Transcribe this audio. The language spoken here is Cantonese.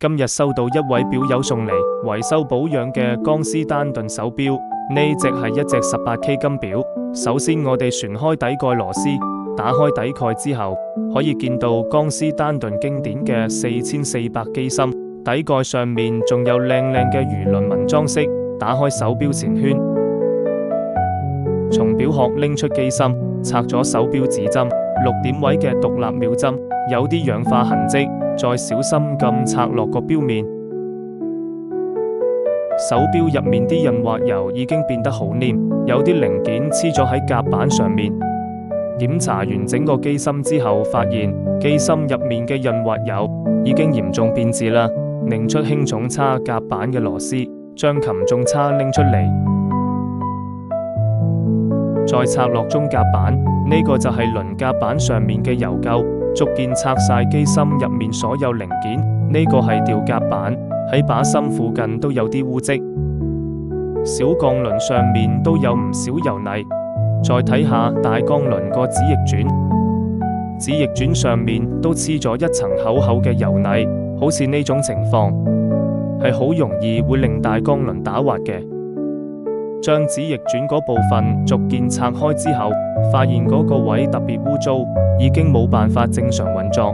今日收到一位表友送嚟維修保養嘅江詩丹頓手錶，呢隻係一隻18K 金表。首先我哋旋開底蓋螺絲，打開底蓋之後，可以見到江詩丹頓經典嘅4400機芯，底蓋上面仲有靚靚嘅魚鱗紋裝飾。打開手錶前圈，從錶殼拎出機芯，拆咗手錶指針，6點位嘅獨立秒針，有啲氧化痕跡，再小心咁拆落個錶面。手錶入面啲潤滑油已經變得好黏，有啲零件黐咗喺夾板上面。檢查完整個機芯之後，發現機芯入面嘅潤滑油已經嚴重變質啦。擰出輕重叉夾板嘅螺絲，將擒重叉拎出嚟，再拆落中夾板，呢個就係輪夾板上面嘅油垢，逐件拆晒機芯入面所有零件。呢個係吊夾板，喺把芯附近都有啲污漬，小鋼輪上面都有唔少油泥。再睇下大鋼輪個指翼轉，指翼轉上面都黐咗一層厚厚嘅油泥，好似呢種情況係好容易會令大鋼輪打滑嘅。將指翼轉嗰部分逐件拆開之後，發現嗰個位特別污糟，已經冇辦法正常運作。